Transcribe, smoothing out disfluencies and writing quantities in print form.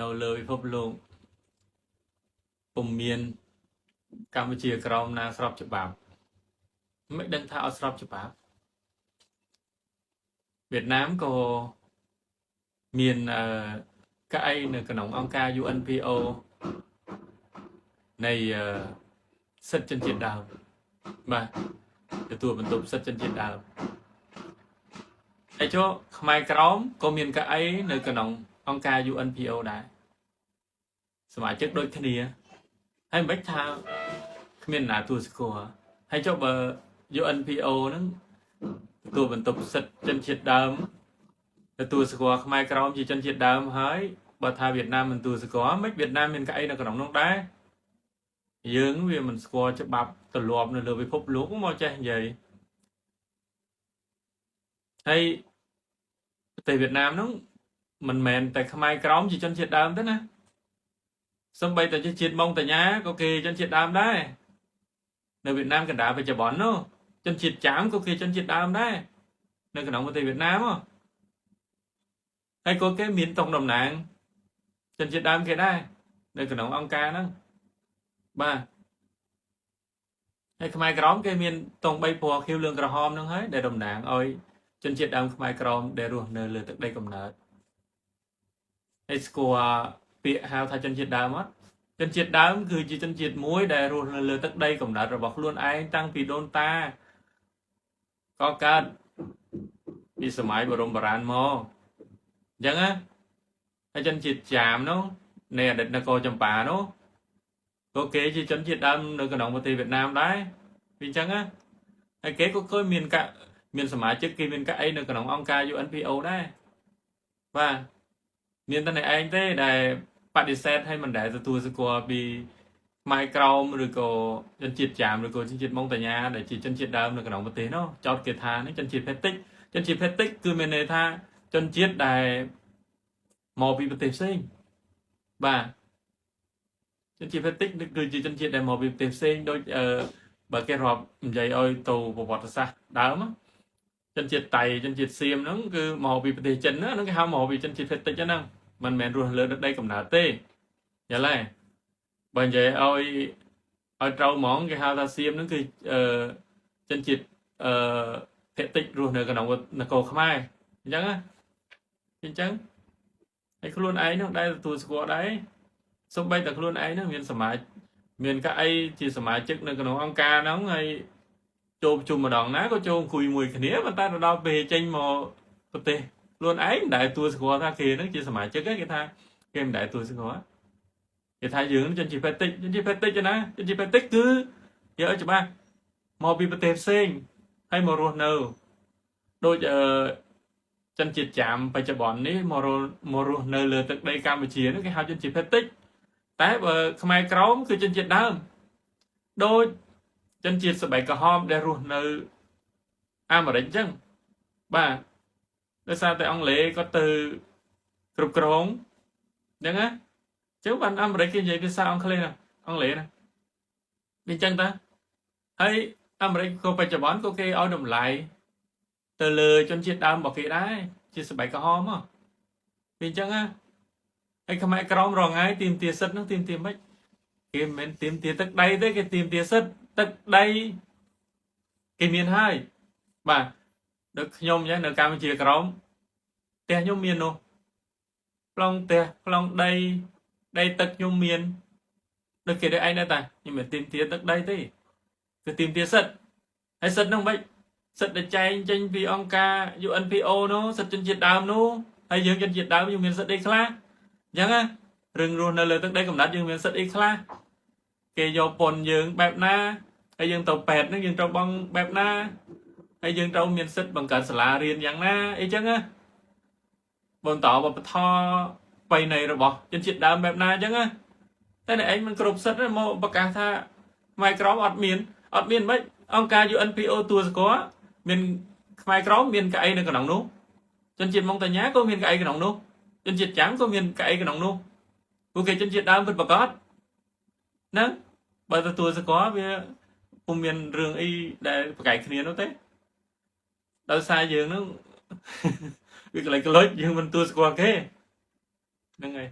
នៅលើពិភពលោកពុំមានកម្ពុជាក្រមណាស្របច្បាប់មិនដឹងថាអត់ស្របច្បាប់វៀតណាមក៏មានកៅអីនៅក្នុងអង្គការ UNPO នៃសិទ្ធិជនជាតិដើមបាទទទួលបន្ទុកសិទ្ធិជនជាតិដើមហើយចុះខ្មែរក្រមក៏មានកៅអីនៅក្នុងអង្គការ UNPO ដែរសមាជិកដូចគ្នាហើយមិនថាគ្មានណាទួលស្គាល់ហើយចុះបើ UNPO ហ្នឹងទទួលបន្ទុកសិទ្ធិជនជាតិដើមទទួលស្គាល់ខ្មែរក្រមជាជនជាតិដើមហើយបើថាវៀតណាមមិនទទួលស្គាល់មិនវៀតណាមមានកៅអីនៅក្នុងនោះដែរយើងវាមិនស្គាល់ច្បាប់ទម្លាប់នៅលើពិភពលោកមកចេះនិយាយហើយប្រទេសវៀតណាមនោះមិនមែនតែខ្មែរក្រមជាជនជាតិដើមទេណាសូម្បីតែជាតិម៉ុងតាញាក៏គេជនជាតិដើមដែរនៅវៀតណាមកណ្ដាលបច្ចុប្បន្ននោះជនជាតិចាមក៏គេជនជាតិដើមដែរនៅក្នុងប្រទេសវៀតណាមហើយក៏គេមានតុងតំណាងជនជាតិដើមគេដែរនៅក្នុងអង្គការហ្នឹងបាទហើយខ្មែរក្រមគេមានតុង3ពណ៌ខៀវលឿងក្រហមហ្នឹងហើយដែលតំណាងឲ្យជនជាតិដើមខ្មែរក្រមដែលរស់នៅលើទឹកដីកំណើតហើយស្គាល់ពាក្យហៅថាជនជាតិដើមអត់ជនជាតិដើមគឺជាជនជាតិមួយដែលរស់នៅលើទឹកដីកំណើតរបស់ខ្លួនឯងតាំងពីដូនតាក៏កើតពីសម័យបរមបុរាណមកអញ្ចឹងណាហើយជនជាតិចាមនោះនៃអតីតនគរចម្ប៉ានោះក៏គេជាជនជាតិដើមនៅក្នុងប្រទេសវៀតណាមដែរពីអញ្ចឹងណាហើយគេក៏ឃើញមានសមាជិកគេមានកៅអីនៅក្នុងអង្គការ UNPO ដែរបាទមានតែឯងទេដែលបដិសេធឲ្យមិនដែលទទួលស្គាល់ពីខ្មែរក្រមឬក៏ជនជាតិចាមឬក៏ជនជាតិម៉ុងតាញាដែលជាជនជាតិដើមនៅក្នុងប្រទេសនោះចោទគេថានេះជនជាតិភេទតិចជនជាតិភេទតិចគឺមានន័យថាជនជាតិដែលមកពីប្រទេសផ្សេងបាទជនជាតិភេទតិចគឺជាជនជាតិដែលមកពីប្រទេសផ្សេងដូចបើគេរាប់និយាយឲ្យទៅប្រវត្តិសាស្ត្រដើមជនជាតិតៃជនជាតិសៀមហ្នឹងគឺមកពីប្រទេសចិនហ្នឹងគេហៅមកពីជនជាតិភេទតិចហ្នឹងមិនមែនរស់លើទឹកដីកំណើតទេយល់ទេបើនិយាយឲ្យត្រូវហ្មងគេហៅថាសៀមហ្នឹងគឺជនជាតិភេទតិចរស់នៅក្នុងនគរខ្មែរអញ្ចឹងណាអញ្ចឹងហើយខ្លួនឯងហ្នឹងដែលទទួលស្គាល់ដែរសូម្បីតែខ្លួនឯងហ្នឹងមានកៅអីជាសមាជិកនៅក្នុងអង្គការហ្នឹងហើយចូលប្រជុំម្ដងណាក៏ចូលអង្គុយមួយគ្នាប៉ុន្តែទៅដល់ពេលចេញមកប្រទេសខ្លួនឯងមិនដែលទទួលស្គាល់ថាគេហ្នឹងជាសមាជិកគេថាគេមិនដែលទទួលស្គាល់គេថាយើងជនជាតិភេទតិចណាជនជាតិភេទតិចគឺយកឲ្យច្បាស់មកពីប្រទេសផ្សេងហើយមករស់នៅដូចជនជាតិចាមបច្ចុប្បន្ននេះមករស់នៅលើទឹកដីកម្ពុជានោះគេហៅជនជាតិភេទតិចតែបើខ្មែរក្រមគឺជនជាតិដើមដូចជនជាតិស្បែកក្រហមដែលរស់នៅអាមេរិកអញ្ចឹងបាទដោយសារតែអង់គ្លេសគាត់ទៅគ្រប់គ្រងអញ្ចឹងណាចឹងបានអាមេរិកគេនិយាយភាសាអង់គ្លេសណាអង់គ្លេសណាវាអញ្ចឹងតាហើយអាមេរិកក៏បច្ចុប្បន្នក៏គេឲ្យតម្លៃទៅលើជនជាតិដើមរបស់គេដែរជាស្បែកក្រហមហ៎វាអញ្ចឹងណាហើយខ្មែរក្រមរងហើយទាមទារសិទ្ធិនោះទាមទារមិនគេមិនមែនទាមទារទឹកដីទេគេទាមទារសិទ្ធិទឹកដីគេមានហើយបាទដូចខ្ញុំអញ្ចឹងនៅកម្ពុជាក្រមផ្ទះខ្ញុំមាននោះប្លង់ផ្ទះប្លង់ដីទឹកខ្ញុំមានដូចគេដូចឯងដែរតាខ្ញុំមិនទាមទារទឹកដីទេគឺទាមទារសិទ្ធិហើយសិទ្ធិនោះមិនសិទ្ធិដែលចែងចេញពីអង្គការ UNPO នោះសិទ្ធិជនជាតិដើមនោះហើយយើងជនជាតិដើមយើងមានសិទ្ធិអីខ្លះអញ្ចឹងណារឿងរស់នៅលើទឹកដីកំណត់យើងមានសិទ្ធិអីខ្លះគេយកពន្ធយើងបែបណាហើយយើងទៅពេទ្យហ្នឹងយើងត្រូវបង់បែបណាហើយយើងត្រូវមានសិទ្ធិបង្កើតសាលារៀនយ៉ាងណាអីចឹងណាបន្តវប្បធម៌បៃណីរបស់ជនជាតិដើមបែបណាអញ្ចឹងណាតែឯងមិនគ្រប់សិទ្ធិមកប្រកាសថាខ្មែរក្រមអត់មានមិនអង្គការ UNPO ទួលស្គាល់មានខ្មែរក្រមមានកៅអីនៅក្នុងនោះជនជាតិម៉ុងតាញាក៏មានកៅអីក្នុងនោះជនជាតិចាមក៏មានកៅអីក្នុងនោះពួកគេជនជាតិដើមពិតប្រាកដហ្នឹងបើទទួលស្គាល់វាពុំមានរឿងអីដែលប្រកែកគ្នានោះទេដោយសារយើងហ្នឹងវាកន្លែងក្លុចយើងមិនទទួលស្គាល់គេហ្នឹងហើយ